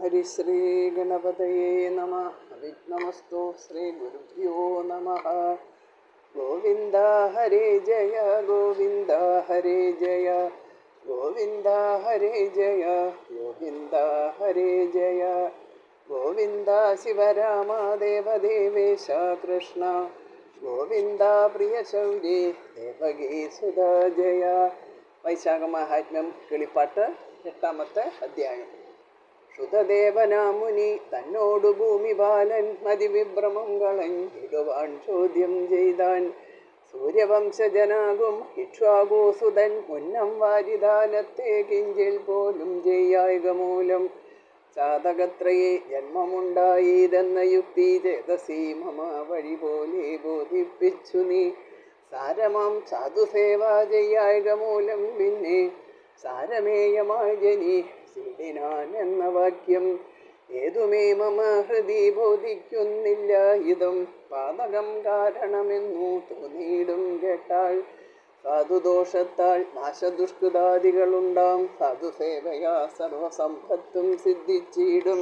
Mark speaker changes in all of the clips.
Speaker 1: ഹരിശ്രീ ഗണപതയേ നമഃ. അവിഘ്നമസ്തു. ശ്രീ ഗുരുഭ്യോ നമഃ. ഗോവിന്ദ ഹരേ ജയ ഗോവിന്ദ ഹരേ ജയ ഗോവിന്ദ ഹരേ ജയ ഗോവിന്ദ ഹരേ ജയ ഗോവിന്ദ ശിവരാമ ദേവദേവേശ കൃഷ്ണ ഗോവിന്ദ പ്രിയ ശൗരി ദേവകീ സുധാ ജയ. വൈശാഖ മഹാത്മ്യം കിളിപ്പാട്ട് 8-ാമത്തെ അധ്യായം. ശ്രുതദേവനാമുനി തന്നോടു ഭൂമിപാലൻ മതിവിഭ്രമം കളഞ്ഞിടുവാൻ ചോദ്യം ചെയ്താൻ. സൂര്യവംശജനാകും ഇക്ഷ്വാകുസുതൻ മുന്നം വാരിദാനത്തെ കിഞ്ചിൽ പോലും ചെയ്യായക മൂലം ചാതകത്രയെ ജന്മമുണ്ടായതെന്ന യുക്തി ചേതസി മമ വഴി പോലെ ബോധിപ്പിച്ചു നീ. സാരമാം സാധുസേവ ചെയ്യായക മൂലം പിന്നെ സാരമേയമായി ജനി സീഡിനാൻ എന്ന വാക്യം ഏതുമേ മമ ഹൃദി ബോധിക്കുന്നില്ല. ഇതും പാതകം കാരണമെന്നു തോന്നിയിടും കേട്ടാൽ സാധുദോഷത്താൽ നാശദുഷ്കൃതാദികളുണ്ടാം. സാധുസേവയാ സർവസമ്പത്തും സിദ്ധിച്ചിടും.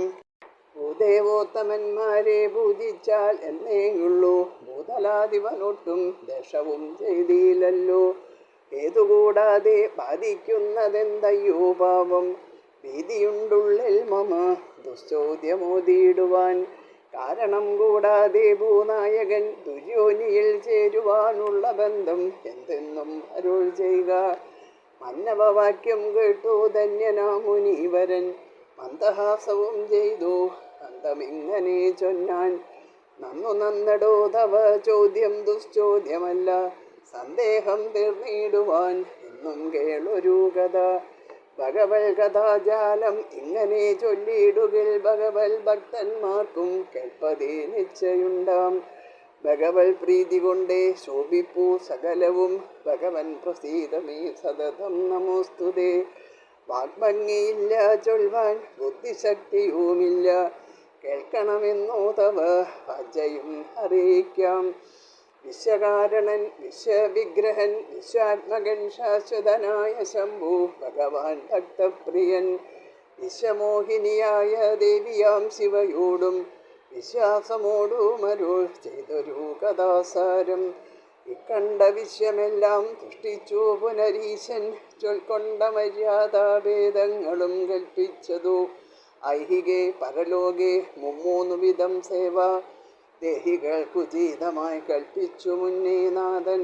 Speaker 1: ഭൂദേവോത്തമന്മാരെ പൂജിച്ചാൽ എന്നേയുള്ളൂ. ഭൂതലാദിവനൊട്ടും ദോഷവും ചെയ്തില്ലല്ലോ. ഏതുകൂടാതെ ബാധിക്കുന്നതെന്തയ്യോ പാപം. ഭീതിയുണ്ടുള്ളിൽ മമ ദുശ്ചോദ്യമോദിയിടുവാൻ. കാരണം കൂടാതെ ഭൂനായകൻ ദുര്യോനിയിൽ ചേരുവാനുള്ള ബന്ധം എന്തെന്നും അരുൾ ചെയ്യുക. മന്നവവാക്യം കേട്ടു ധന്യനാമുനീവരൻ മന്ദഹാസവും ചെയ്തു അന്തമിങ്ങനെ ചൊന്നാൻ. നന്നു നന്നടോ തവ ചോദ്യം ദുശ്ചോദ്യമല്ല. സന്ദേഹം തീർന്നിടുവാൻ എന്നും കേളൊരു കഥ. ഭഗവൽ കഥാജാലം ഇങ്ങനെ ചൊല്ലിയിടുകിൽ ഭഗവൽ ഭക്തന്മാർക്കും കേൾപ്പതേ നിശ്ചയുണ്ടാം. ഭഗവൽ പ്രീതി കൊണ്ടേ ശോഭിപ്പൂ സകലവും. ഭഗവൻ പ്രസീദമേ സതതം നമോസ്തുതേ. വാഗ്ഭംഗിയില്ല ചൊൽവാൻ ബുദ്ധിശക്തിയുമില്ല. കേൾക്കണമെന്നോ തവ വാചയും അറിയിക്കാം. വിശ്വകാരണൻ വിശ്വവിഗ്രഹൻ വിശ്വാത്മകൻ ശാശ്വതനായ ശംഭു ഭഗവാൻ ഭക്തപ്രിയൻ. വിശ്വമോഹിനിയായ ദേവിയാം ശിവയോടും വിശ്വാസമോടുമരുൾ ചെയ്തൊരു കഥാസാരം. ഇക്കണ്ട വിശ്വമെല്ലാം സൃഷ്ടിച്ചു പുനരീശൻ ചൊൽക്കൊണ്ട മര്യാദാഭേദങ്ങളും കൽപ്പിച്ചതു. ഐഹികേ പരലോകെ മുമ്മൂന്നു വിധം സേവ ദേഹികൾക്കുചിതമായി കൽപ്പിച്ചു മുന്നേ നാഥൻ.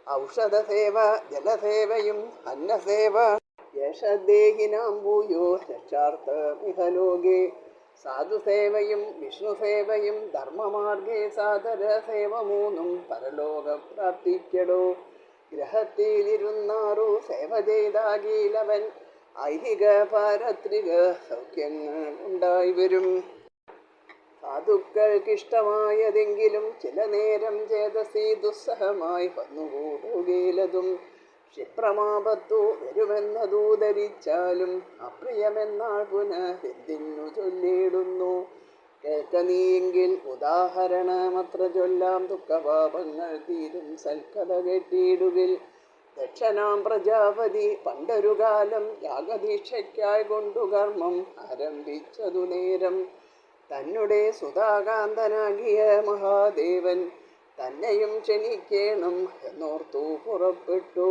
Speaker 1: ഔഷധസേവ ജലസേവയും അന്നസേവ യേഷദേഹിനാം ഭൂയോ രക്ഷാർത്ഥമിഹലോകെ. സാധുസേവയും വിഷ്ണുസേവയും ധർമ്മമാർഗേ സാധര സേവ മൂന്നും പരലോകപ്രാപ്തിക്കടോ. ഗ്രഹത്തിലിരുന്നാറു സേവ ചെയ്താകീലവൻ ഐഹിക പാരത്രിക സൗഖ്യങ്ങൾ ഉണ്ടായി വരും. സാധുക്കൾക്കിഷ്ടമായതെങ്കിലും ചില നേരം ചേതസി ദുസ്സഹമായി വന്നുകൂടുകയിലതും. ക്ഷിപ്രമാപത്തു വരുമെന്നതു ധരിച്ചാലും അപ്രിയമെന്നാൾ പുനഃസിദ്ധിന്നു ചൊല്ലിയിടുന്നു. കേൾക്ക നീയെങ്കിൽ ഉദാഹരണമത്ര ചൊല്ലാം. ദുഃഖപാപങ്ങൾ തീരും സൽക്കഥ കേട്ടിടുകിൽ. ദക്ഷനാം പ്രജാപതി പണ്ടൊരു കാലം യാഗദീക്ഷയ്ക്കായി കൊണ്ടു കർമ്മം ആരംഭിച്ചതു നേരം. തന്നെ സുധാകാന്തനാകിയ മഹാദേവൻ തന്നെയും ക്ഷണിക്കേണം എന്നോർത്തു പുറപ്പെട്ടു.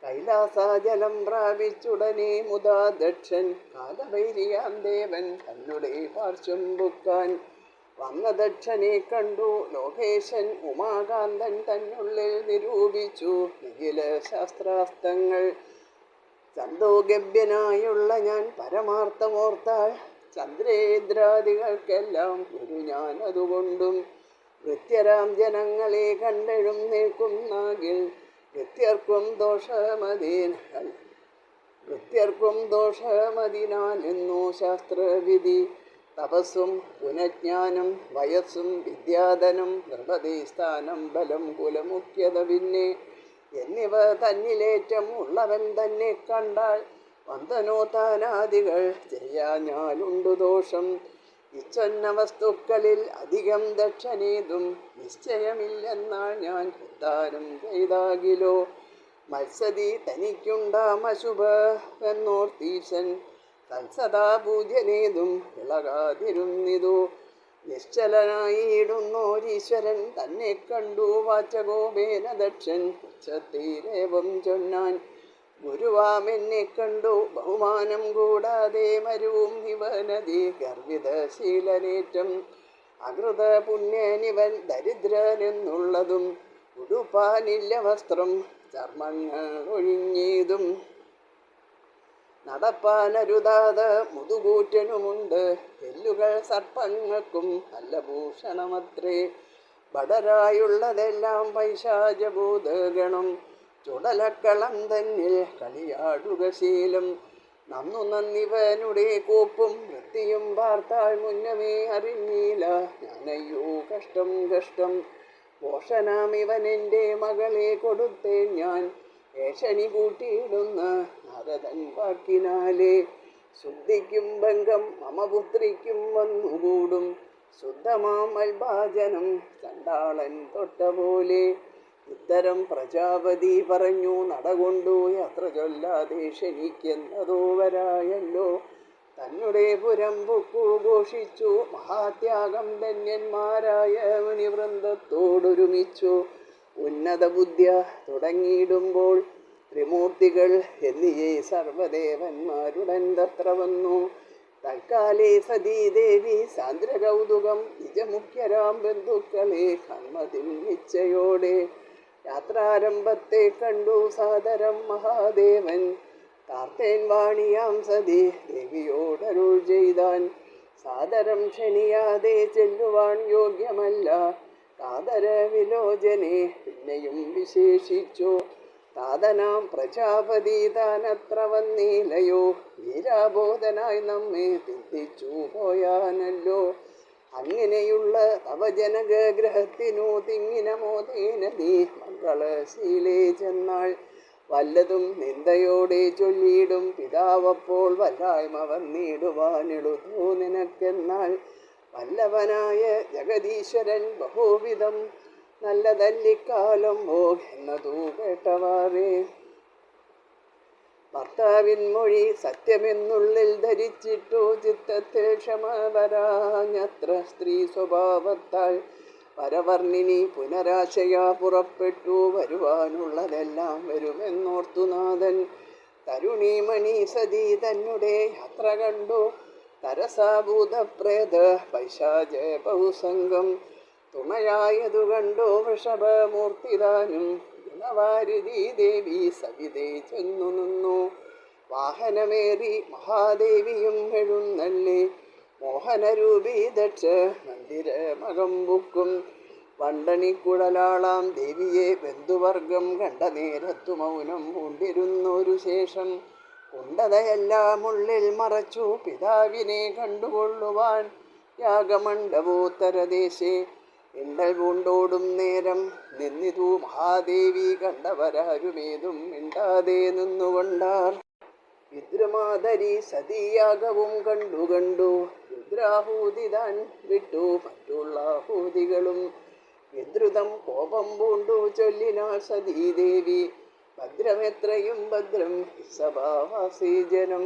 Speaker 1: കൈലാസാജലം പ്രാപിച്ചുടനെ മുതാ ദക്ഷൻ കാലഭൈരിയാം ദേവൻ തന്നെ പാർശ്വം പൊക്കാൻ. വന്ന ദക്ഷനെ കണ്ടു ലോകേശൻ ഉമാകാന്തൻ തന്നുള്ളിൽ നിരൂപിച്ചു നിഖില ശാസ്ത്രാസ്ത്രങ്ങൾ. ചന്തോഗഭ്യനായുള്ള ഞാൻ പരമാർത്ഥമോർത്താൽ ചന്ദ്രേന്ദ്രാദികൾക്കെല്ലാം ഗുരു ഞാൻ. അതുകൊണ്ടും വൃത്യരാം ജനങ്ങളെ കണ്ടെഴും നിൽക്കുന്നാകിൽ വൃത്യർക്കും ദോഷമതിനാൽ എന്നു ശാസ്ത്രവിധി. തപസ്സും പുനഃജ്ഞാനം വയസ്സും വിദ്യാധനം നൃപതി സ്ഥാനം ബലം കുലമുഖ്യത പിന്നെ എന്നിവ തന്നിലേറ്റം ഉള്ളവൻ തന്നെ കണ്ടാൽ വന്ദനോത്താനാദികൾ ചെയ്യാഞ്ഞാലുണ്ടു ദോഷം. ഇച്ചൊന്ന വസ്തുക്കളിൽ അധികം ദക്ഷനേതും നിശ്ചയമില്ലെന്നാൾ ഞാൻ ഉദ്ധാരം ചെയ്താകിലോ. മത്സതി തനിക്കുണ്ടാം അശുഭ എന്നോർത്തീശൻ തത്സദാ പൂജ്യനേതും ഇളകാതിരുന്നിതു. നിശ്ചലനായിടുന്നോരീശ്വരൻ തന്നെ കണ്ടു വാചകോപേന ദക്ഷൻ ഉച്ചത്തിലേവം ചൊന്നാൻ. ഗുരുവാമെന്നെ കണ്ടു ബഹുമാനം കൂടാതെ മരുവും ഇവനതി ഗർവിതശീലനേറ്റം. അകൃത പുണ്യനിവൻ ദരിദ്രനെന്നുള്ളതും ഉടുപ്പാനില്ല വസ്ത്രം ചർമ്മങ്ങൾ ഒഴിഞ്ഞേതും. നടപ്പാനരുതാത മുതുകൂറ്റനുമുണ്ട് എല്ലുകൾ സർപ്പങ്ങൾക്കും നല്ല ഭൂഷണമത്രേ. ബടരായുള്ളതെല്ലാം പൈശാചഭൂതഗണം ചുടലക്കളം തന്നിൽ കളിയാടുക ശീലം. നന്നു നന്നിവനുടെ കോപ്പും വൃത്തിയും വാർത്താൽ മുന്നമേ അറിഞ്ഞീല ഞാനയ്യോ കഷ്ടം കഷ്ടം. പോഷനാം ഇവനെൻ്റെ മകളെ കൊടുത്തേ ഞാൻ ഏഷണി കൂട്ടിയിടുന്ന നാരദൻ വാക്കിനാലേ. ശുദ്ധിക്കും ഭംഗം മമപുത്രിക്കും വന്നുകൂടും ശുദ്ധമാം അൽഭാജനം ചണ്ടാളൻ തൊട്ട പോലെ. ഉത്തരം പ്രജാപതി പറഞ്ഞു നടകൊണ്ടു യാത്ര ചൊല്ലാതെ ക്ഷണിക്കുന്നതോ വരായല്ലോ. തന്നെ പുരം പൊക്കു ഘോഷിച്ചു മഹാത്യാഗം ധന്യന്മാരായ മുനിവൃന്ദത്തോടൊരുമിച്ചു. ഉന്നത ബുദ്ധ്യ തുടങ്ങിയിടുമ്പോൾ ത്രിമൂർത്തികൾ എന്നിയേ സർവദേവന്മാരുടൻ തത്ര വന്നു. തൽക്കാലേ സതീദേവി സാന്ദ്രകൗതുകം നിജമുഖ്യരാം ബന്ധുക്കളെ കൺമതിൽ നിശ്ചയോടെ. യാത്രാരംഭത്തെ കണ്ടു സാദരം മഹാദേവൻ കാർത്തേൻ വാണിയാം സതി ദേവിയോടരുൾ ചെയ്താൻ. സാദരം ക്ഷണിയാതെ ചെല്ലുവാൻ യോഗ്യമല്ല കാതര വിലോചനെ പിന്നെയും വിശേഷിച്ചു. താതനാം പ്രജാപതി താനത്ര വന്നീലയോ വീരാബോധനായി നമ്മെ തിരിച്ചു പോയാനല്ലോ. അങ്ങനെയുള്ള തവജനഗ്രഹത്തിനു തിങ്ങിന മോദേനദി മംഗളശീലേ ചെന്നാൾ. വല്ലതും നിന്ദയോടെ ചൊല്ലിയിടും പിതാവപ്പോൾ വല്ലായ്മ വന്നിടുവാനെളുതോ നിനക്കെന്നാൽ. വല്ലവനായ ജഗദീശ്വരൻ ബഹുവിധം നല്ലതല്ലിക്കാലം എന്നതു കേട്ടവാറേ. ഭർത്താവിൻ മൊഴി സത്യമെന്നുള്ളിൽ ധരിച്ചിട്ടു ചിത്തത്തിൽ ക്ഷമ വരാഞ്ഞത്ര സ്ത്രീ സ്വഭാവത്താൽ പരവർണ്ണിനി പുനരാശയാ പുറപ്പെട്ടു. വരുവാനുള്ളതെല്ലാം വരുമെന്നോർത്തുനാഥൻ തരുണീമണി സതി തന്നെ യാത്ര കണ്ടു. തരസാഭൂതപ്രേത പൈശാച ബഹുസംഗം തുണയായതു കണ്ടു വൃഷഭമൂർത്തിദാനും. ഗുണവാരിധി ദേവി സവിതേ ചെന്നു നിന്നു. വാഹനമേറി മഹാദേവിയും എഴുന്നള്ളി. മോഹനരൂപി ദക്ഷ മന്ദിരമകം ബുക്കും. വണ്ടണിക്കുഴലാളാം ദേവിയെ ബന്ധുവർഗം കണ്ട നേരത്തു മൗനം പൂണ്ടിരുന്നൊരു ശേഷം. കുണ്ടതയെല്ലാം ഉള്ളിൽ മറച്ചു പിതാവിനെ കണ്ടുകൊള്ളുവാൻ യാഗമണ്ഡപോത്തരദേശേ. ഇണ്ടൽ പൂണ്ടോടും നേരം നിന്നിതു മഹാദേവി കണ്ടവരാരുമേതും മിണ്ടാതെ നിന്നുകൊണ്ടാർ. വിദ്രുമാതരി സതീയാഗവും കണ്ടു രുദ്രാഹൂതി താൻ വിട്ടു മറ്റുള്ള ആഹൂതികളും. വിദ്രുതം കോപം പൂണ്ടു ചൊല്ലിനാൾ സതീദേവി ഭദ്രമെത്രയും ഭദ്രം സഭാവാസീ ജനം.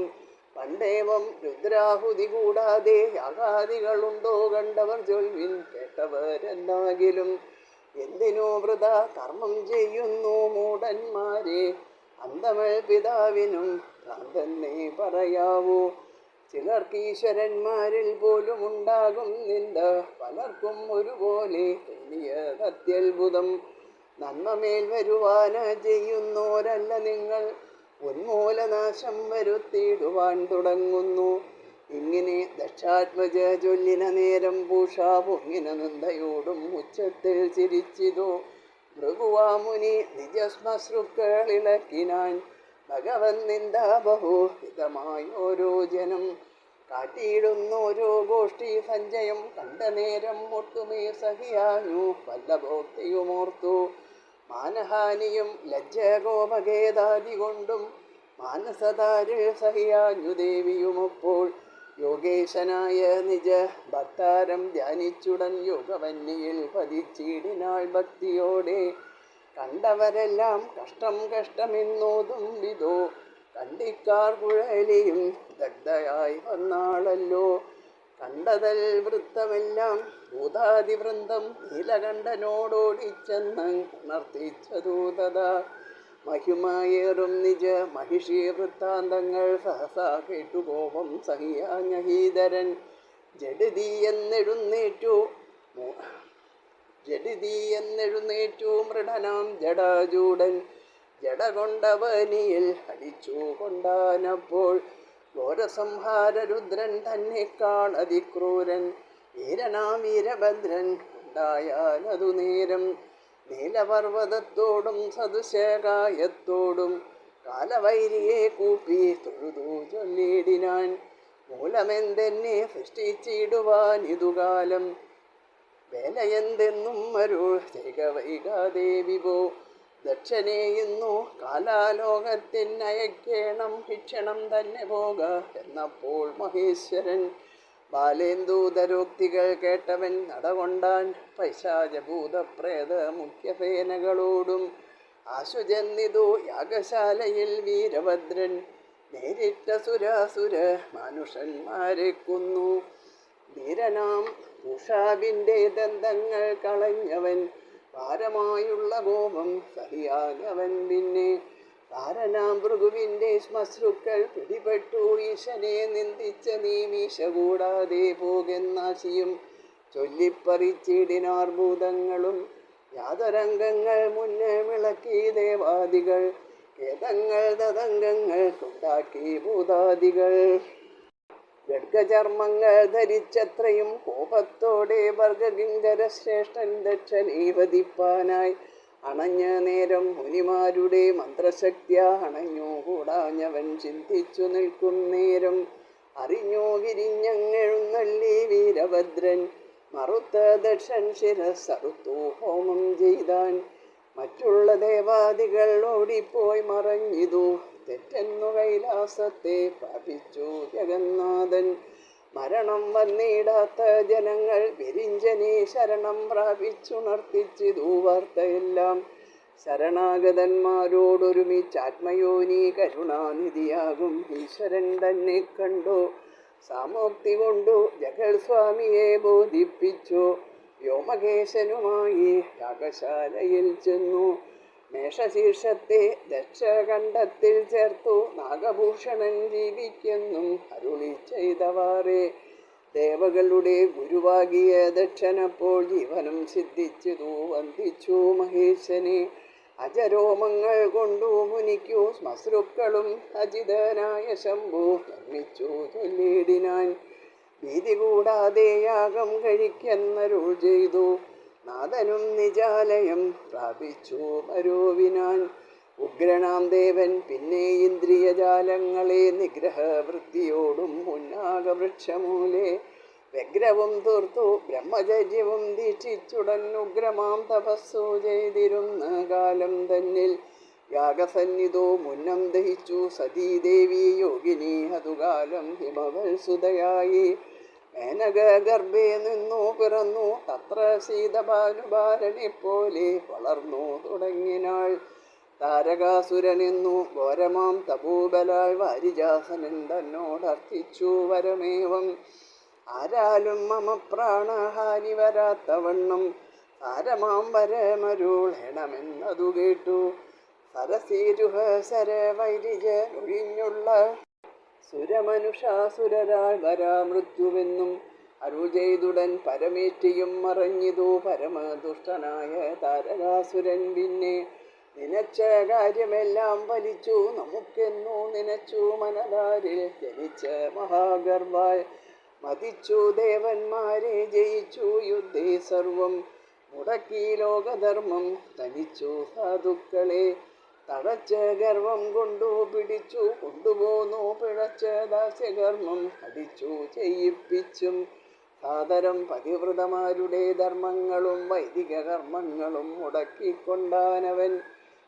Speaker 1: പണ്ടേവം രുദ്രാഹുതി കൂടാതെ യാഗാദികളുണ്ടോ കണ്ടവർ ചൊൽവിൻ കേട്ടവരെന്നാകിലും. എന്തിനോ വൃത കർമ്മം ചെയ്യുന്നു മൂഢന്മാരെ അന്തമൽ പിതാവിനും തന്നെ പറയാവൂ. ചിലർക്കീശ്വരന്മാരിൽ പോലും ഉണ്ടാകും നിന്ദ പലർക്കും ഒരുപോലെ തോന്നിയതത്യത്ഭുതം. നന്മമേൽ വരുവാന ചെയ്യുന്നോരല്ല നിങ്ങൾ ഉന്മൂലനാശം വരുത്തിയിടുവാൻ തുടങ്ങുന്നു. ഇങ്ങനെ ദക്ഷാത്മജ ചൊല്ലിന നേരം പൂഷാ പൊങ്ങിന നിന്ദയോടും ഉച്ചത്തിൽ ചിരിച്ചിതു. ഭൃഗുവാമുനി നിജശ്മശ്രുക്കളിളക്കിനാൻ ഭഗവൻ നിന്ദ ബഹുവിധമായോരോ ജനം. കാട്ടിയിടുന്നോരോ ഗോഷ്ഠി സഞ്ചയം കണ്ട നേരം ഒട്ടുമേ സഹിയാഞ്ഞു വല്ലഭോക്തിയുമോർത്തു. മാനഹാനിയും ലജ്ജകോപഖേദാദി കൊണ്ടും മാനസതാരിൽ സഹിയാഞ്ഞു ദേവിയുമപ്പോൾ. യോഗേശനായ നിജ ഭക്താരം ധ്യാനിച്ചുടൻ യോഗവന്യയിൽ പതിച്ചിടിനാൾ ഭക്തിയോടെ. കണ്ടവരെല്ലാം കഷ്ടം കഷ്ടമെന്നോതും വിധോ കണ്ടിക്കാർ കുഴലിയും ദഗ്ധയായി വന്നാളല്ലോ. കണ്ടതൽ വൃത്തമെല്ലാം ഭൂതാതിവൃന്ദം നീലകണ്ഠനോടോടിച്ചെന്ന് ഉണർത്തിച്ചതു തഥാ. മഹിമയേറും നിജ മഹിഷി വൃത്താന്തങ്ങൾ സഹസാ കേട്ടുകോപം സഹിയാഞ്ഞഹീധരൻ. ജഡിതീയെന്നെഴുന്നേറ്റു മൃഡനാം ജടാജൂടൻ. ജട കൊണ്ടവനിയിൽ അടിച്ചു കൊണ്ടാനപ്പോൾ ഘോരസംഹാരരുദ്രൻ തന്നെക്കാൾ അതിക്രൂരൻ. വീരനാം വീരഭദ്രൻ ഉണ്ടായാലതു നേരം നീലപർവ്വതത്തോടും സദൃശകായത്തോടും കാലവൈരിയെ കൂപ്പി തൊഴുതു ചൊല്ലിടിനാൻ. മൂലമെന്തെന്നെ സൃഷ്ടിച്ചിടുവാൻ ഇതുകാലം വേലയെന്തെന്നും അരുൾ ചെയ്ക വൈകാതെ വിഭോ. ദക്ഷനെയുന്നു കാലാലോകത്തിനയക്കേണം ഭിക്ഷണം തന്നെ പോക എന്നപ്പോൾ മഹേശ്വരൻ. ബാലേന്ദൂതരോക്തികൾ കേട്ടവൻ നടകൊണ്ടാൻ പൈശാചഭൂതപ്രേത മുഖ്യസേനകളോടും. ആശുചെന്നിതു യാഗശാലയിൽ വീരഭദ്രൻ നേരിട്ട സുരാസുര മാനുഷന്മാരെ കൊന്നു. ധീരനാം ഉഷാവിൻ്റെ ദന്തങ്ങൾ കളഞ്ഞവൻ ഭാരമായുള്ള കോപം സഹിയാനവൻ പിന്നെ. താരനാം ഭൃഗുവിൻ്റെ ശ്മശ്രുക്കൾ പിടിപെട്ടു ഈശനെ നിന്ദിച്ച നീമീശ കൂടാതെ പോകുന്നാശിയും ചൊല്ലിപ്പറിച്ചിടിനാർ ഭൂതങ്ങളും. യാതൊരംഗങ്ങൾ മുന്നേ വിളക്കി ദേവാദികൾ കേതങ്ങൾ തതംഗങ്ങൾ കൊണ്ടാക്കി ഭൂതാദികൾ. ഗഡ്ഗചർമ്മങ്ങൾ ധരിച്ചത്രയും കോപത്തോടെ വർഗകിങ്കര ശ്രേഷ്ഠൻ ദക്ഷനെ വധിപ്പാനായി അണഞ്ഞ നേരം മുനിമാരുടെ മന്ത്രശക്തിയ അണഞ്ഞു കൂടാഞ്ഞവൻ ചിന്തിച്ചു നിൽക്കും നേരം. അറിഞ്ഞു വിരിഞ്ഞങ്ങെഴുന്നള്ളി വീരഭദ്രൻ മറുത്ത ദക്ഷൻ ശിരസ്സറുത്തു ഹോമം ചെയ്താൻ. മറ്റുള്ള ദേവാദികൾ ഓടിപ്പോയി മറഞ്ഞിതു തെറ്റെന്നു കൈലാസത്തെ പ്രാപിച്ചു ജഗന്നാഥൻ. മരണം വന്നിടാത്ത ജനങ്ങൾ വിരിഞ്ചനെ ശരണം പ്രാപിച്ചുണർത്തിച്ചിതു വാർത്തയെല്ലാം. ശരണാഗതന്മാരോടൊരുമിച്ചാത്മയോനി കരുണാനിധിയാകും ഈശ്വരൻ തന്നെ കണ്ടു. സാമോക്തി കൊണ്ടു ജഗൽ സ്വാമിയെ ബോധിപ്പിച്ചു. വ്യോമകേശനുമായി യാഗശാലയിൽ ചെന്നു. മേഷശീർഷത്തെ ദക്ഷകണ്ഠത്തിൽ ചേർത്തു നാഗഭൂഷണൻ ജീവിക്കെന്നും അരുളി ചെയ്തവാറേ. ദേവകളുടെ ഗുരുവാകിയ ദക്ഷനപ്പോൾ ജീവനം സിദ്ധിച്ചതു വന്ദിച്ചു മഹേശനെ. അജരോമങ്ങൾ കൊണ്ടു മുനിക്കു ശ്മശ്രുക്കളും അജിതനായ ശംഭു നിർമ്മിച്ചു ചൊല്ലിടിനാൻ. ഭീതി കൂടാതെ യാഗം കഴിക്കെന്നരുൾ ചെയ്തു. നാഥനും നിജാലയം പ്രാപിച്ചു മരോവിനാൻ. ഉഗ്രനാം ദേവൻ പിന്നെ ഇന്ദ്രിയജാലങ്ങളെ നിഗ്രഹവൃത്തിയോടും ഉന്നാഗവൃക്ഷമൂലെ വ്യഗ്രവും തീർത്തു ബ്രഹ്മചര്യവും ദീക്ഷിച്ചുടൻ ഉഗ്രമാം തപസ്സു ചെയ്തിരുന്ന കാലം തന്നിൽ യാഗസന്നിധോ മുന്നം ദഹിച്ചു സതീദേവി യോഗിനി അതുകാലം ഹിമവൽ സുതയായി. മേനക ഗർഭേ നിന്നു പിറന്നു തത്ര സീതഭാനുഭാരനെ പോലെ വളർന്നു തുടങ്ങിനാൾ. താരകാസുരനെന്നു ഘോരമാം തപോബലാൽ വാരിജാസനൻ തന്നോടർത്ഥിച്ചു വരമേവം. ആരാലും മമ പ്രാണഹാനി വരാത്തവണ്ണം താരമാം വരമരുളേണമെന്നതു കേട്ടു. സരസീരുഹസര വൈരിജനൊഴിഞ്ഞുള്ള സുരമനുഷാസുരരാൾ വരാമൃത്യുവെന്നും അരുൾ ചെയ്തുടൻ പരമേറ്റിയും മറഞ്ഞിതു പരമദുഷ്ടനായ താരകാസുരൻ. പിന്നെ നിനച്ച കാര്യമെല്ലാം വലിച്ചു നമുക്കെന്നു നിനച്ചു മനതാരിൽ ജനിച്ച മഹാഗർവാൽ മതിച്ചു ദേവന്മാരെ ജയിച്ചു യുദ്ധേ സർവം മുടക്കി ലോകധർമ്മം തനിച്ചു സാധുക്കളെ. തടച്ച ഗർവം കൊണ്ടു പിടിച്ചു കൊണ്ടുപോന്നു പിഴച്ച ദാസ്യകർമ്മം അടിച്ചു ചെയ്യിപ്പിച്ചും. സാദരം പതിവ്രതമാരുടെ ധർമ്മങ്ങളും വൈദിക കർമ്മങ്ങളും മുടക്കിക്കൊണ്ടാനവൻ.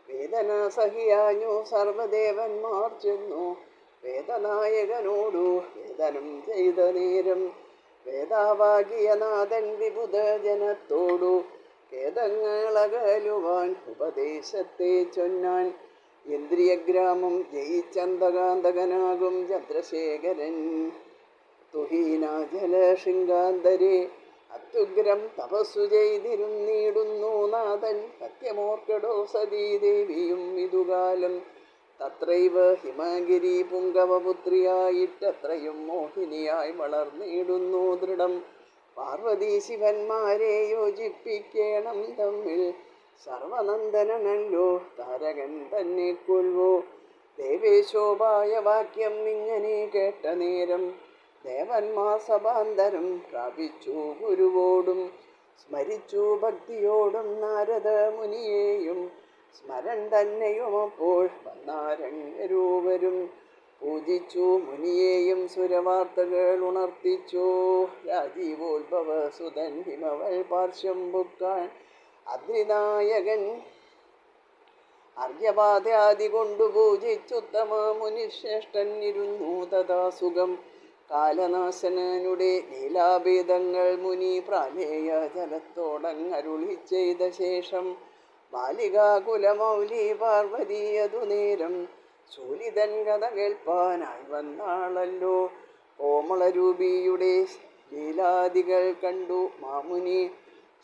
Speaker 1: വേദന സഹിയാഞ്ഞു സർവദേവന്മാർ ചെന്നു വേദനായകനോടു വേദനം ചെയ്ത നേരം. വേദാവാകിയ നാഥൻ വിബുധ ജനത്തോടു ഖേദങ്ങളകലുവാൻ ഉപദേശത്തെ ചൊന്നാൻ. ഇന്ദ്രിയഗ്രാമം ജയിച്ചന്തകാന്തകനാകും ചന്ദ്രശേഖരൻ. തുഹീനാജല ശൃംഗാന്തരെ അത്യുഗ്രം തപസ്സു ചെയ്തിരുന്നിടുന്നു നാഥൻ. സത്യമോർക്കടോ സതീദേവിയും ഇതുകാലം തത്രൈവ ഹിമഗിരി പുങ്കവപുത്രിയായിട്ടത്രയും മോഹിനിയായി വളർന്നിടുന്നു ദൃഢം. പാർവതീ ശിവന്മാരെ യോജിപ്പിക്കണം തമ്മിൽ, സർവനന്ദനനല്ലോ താരകൻ തന്നെ കൊൽവോ. ദേവേശോപായ വാക്യം ഇങ്ങനെ കേട്ട നേരം ദേവന്മാർ സഭാന്തരം പ്രാപിച്ചു ഗുരുവോടും. സ്മരിച്ചു ഭക്തിയോടും നാരദ മുനിയെയും, സ്മരൻ തന്നെയുമപ്പോൾ വന്നാരങ്ങരൂവരും. പൂജിച്ചു മുനിയെയും സുരവാർത്തകൾ ഉണർത്തിച്ചു. രാജീവോത്ഭവ സുതൻ ഹിമവൽ പാർശ്വം ബുക്കാൻ അദ്രിനായകൻ അർഘ്യപാദ്യാദി കൊണ്ടു പൂജിച്ചുത്തമ മുനിശ്രേഷ്ഠൻ ഇരുന്നു തഥാ സുഖം. കാലനാശനനുടെ ലീലാഭേദങ്ങൾ മുനി പ്രാലേയ ജലത്തോടങ്ങരുളി ചെയ്ത ശേഷം, ബാലികാകുലമൗലി പാർവതിയതു നേരം ശൂലിതൻ കഥ കേൾപ്പാനായി വന്നാളല്ലോ. കോമളരൂപിയുടെ ലീലാദികൾ കണ്ടു മാമുനി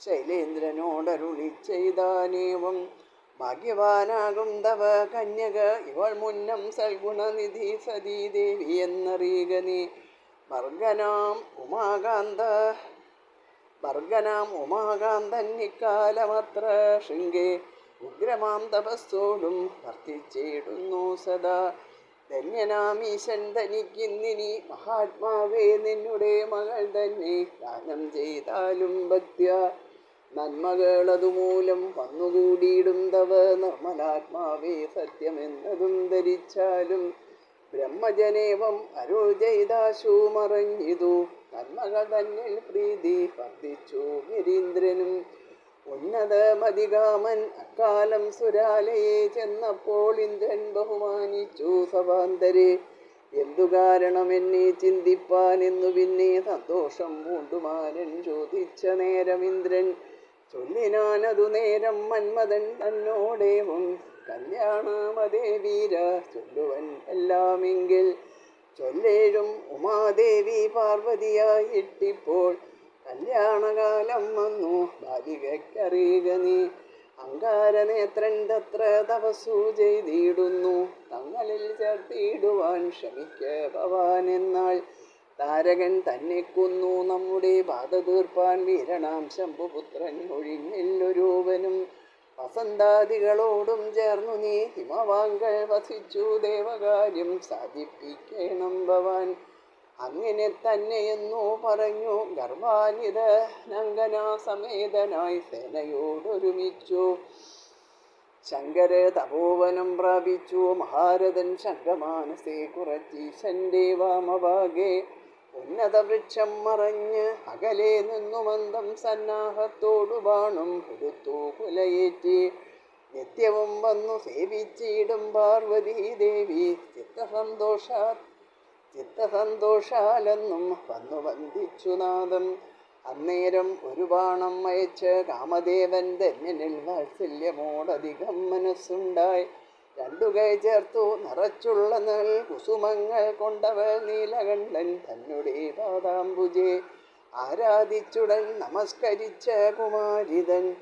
Speaker 1: ശൈലേന്ദ്രനോടരുളി ചെയ്താനേവം. ഭാഗ്യവാനാകും തവ കന്യക ഇവൾ മുന്നം സൽഗുണനിധി സതീദേവി എന്നറിയുക നീ. ഭർഗനാം ഉമാകാന്തൻ ഇക്കാലമത്ര ശൃംഗേ ഉഗ്രമാം തപസ്സോടും വർത്തിച്ചിടുന്നു സദാ. ധന്യനാമീശൻ തനിക്കിന്നിനി മഹാത്മാവേ നിന്നുടെ മകൾ തന്നെ ദാനം ചെയ്താലും ഭക്ത്യ. നന്മകളതുമൂലം വന്നുകൂടിയിടും തവ നിർമ്മലാത്മാവേ സത്യമെന്നതും ധരിച്ചാലും. ബ്രഹ്മജനേവം അരുൾ ചെയ്താശു മറഞ്ഞിതു, നന്മകൾ തന്നിൽ പ്രീതി വർദ്ധിച്ചു ഗിരീന്ദ്രനും. ഉന്നതമതികാമൻ അക്കാലം സുരാലയെ ചെന്നപ്പോൾ ഇന്ദ്രൻ ബഹുമാനിച്ചു സഭാന്തരെ. എന്തു കാരണം എന്നെ ചിന്തിപ്പാൻ എന്നു പിന്നെ സന്തോഷം പൂണ്ടുമാരൻ ചോദിച്ച നേരം ഇന്ദ്രൻ ചൊല്ലിനാനതു നേരം മന്മഥൻ തന്നോടേവം. കല്യാണമതേ വീര ചൊല്ലുവൻ എല്ലാമെങ്കിൽ ചൊല്ലേഴും ഉമാദേവി പാർവതിയായിട്ടിപ്പോൾ കല്യാണകാലം വന്നു ബാലികയ്ക്കറിയുക നീ. അങ്കാരനേത്രൻ തത്ര തപസ്സു ചെയ്തിടുന്നു, തങ്ങളിൽ ചേർത്തിടുവാൻ ശ്രമിക്ക ഭവാൻ എന്നാൾ. താരകൻ തന്നെ കൊന്നു നമ്മുടെ ബാധ തീർപ്പാൻ വീരണാം ശംഭുപുത്രൻ ഒഴിഞ്ഞില്ലൊരുവനും. വസന്താദികളോടും ചേർന്നു നീ ഹിമവാങ്കൾ വസിച്ചു ദേവകാര്യം സാധിപ്പിക്കണം ഭവാൻ. അങ്ങനെ തന്നെയെന്നു പറഞ്ഞു ഗർഭാനിതനങ്കനാസമേതനായി സേനയോടൊരുമിച്ചു. ശങ്കര തപോവനം പ്രാപിച്ചു മഹാരഥൻ ശങ്കമാനസേ കുറച്ചീശന്റെ വാമഭാഗേ. ഉന്നത വൃക്ഷം മറഞ്ഞ് അകലെ നിന്നു മന്ദം സന്നാഹത്തോടു ബാണും കൊടുത്തു കുലയേറ്റി. നിത്യവും വന്നു സേവിച്ചിടും പാർവതീ ദേവി ചിത്തസന്തോഷാലെന്നും വന്നു വന്ദിച്ചു നാദം. അന്നേരം ഒരു ബാണം അയച്ച് കാമദേവൻ ധന്യനിൽ വാത്സല്യമോടധികം മനസ്സുണ്ടായി. രണ്ടു കൈ ചേർത്തു നിറച്ചുള്ള നെൽ കുസുമങ്ങൾ കൊണ്ടവൾ നീലകണ്ഠൻ തന്നെ പാദാംബുജെ ആരാധിച്ചുടൻ നമസ്കരിച്ച കുമാരിതൻ.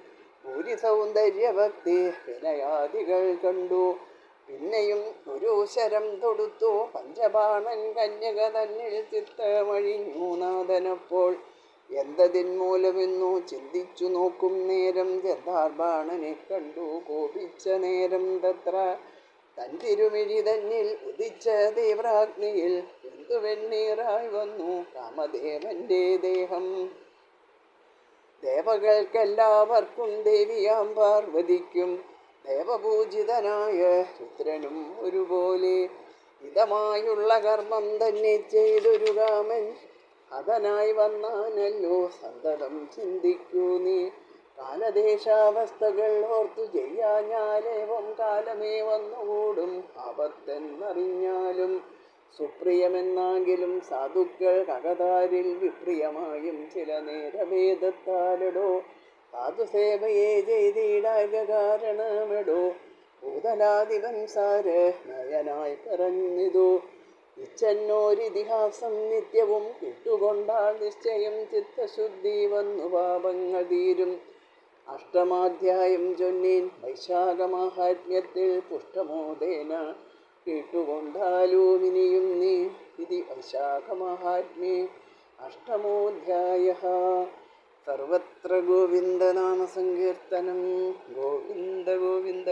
Speaker 1: ഭൂരി സൗന്ദര്യഭക്തി വിനയാദികൾ കണ്ടു. പിന്നെയും ഒരു ശരം തൊടുത്തു പഞ്ചബാണൻ കന്യക തന്നിൽ ചിത്തമഴിഞ്ഞു നാഥനപ്പോൾ. എന്തതിന്മൂലമെന്നു ചിന്തിച്ചു നോക്കും നേരം ജന്താർബാണനെ കണ്ടു കോപിച്ച നേരം തത്ര തൻ തിരുമിഴി തന്നിൽ ഉദിച്ച തീവ്രാഗ്നിയിൽ എന്തു വെണ്ണീറായി വന്നു കാമദേവന്റെ ദേഹം. ദേവകൾക്കെല്ലാവർക്കും ദേവിയാം പാർവതിക്കും ദേവപൂജിതനായ രുദ്രനും ഒരുപോലെ ഇതമായുള്ള കർമ്മം തന്നെ ചെയ്തൊരു കാമൻ അതനായി വന്നാനല്ലോ സന്തതം ചിന്തിക്കൂ നീ. കാലദേശാവസ്ഥകൾ ഓർത്തു ചെയ്യാഞ്ഞാലേവം കാലമേ വന്നുകൂടും ആപത്തെന്നറിഞ്ഞാലും. സുപ്രിയമെന്നാകിലും സാധുക്കൾ കകതാരിൽ വിപ്രിയമായും ചില നേരഭേദത്താലടോ സാധുസേവയെ ചെയ്തിടാക കാരണമെടോ. ഭൂതലാധിപൻ സാര് നയനായി പറഞ്ഞിതു. ഇച്ചന്നോരിതിഹാസം നിത്യവും കേട്ടുകൊണ്ടാൽ നിശ്ചയം ചിത്തശുദ്ധി വന്നു പാപങ്ങൾ തീരും. അഷ്ടമാധ്യായം ചൊന്നീൻ വൈശാഖമാഹാത്മ്യത്തിൽ പുഷ്ടമോദേന കേട്ടുകൊണ്ടാലും ഇനിയും നീ ഇതി വൈശാഖമാഹാത്മ്യേ അഷ്ടമോധ്യായഃ. സർവത്ര ഗോവിന്ദനാമസങ്കീർത്തനം. ഗോവിന്ദ ഗോവിന്ദ.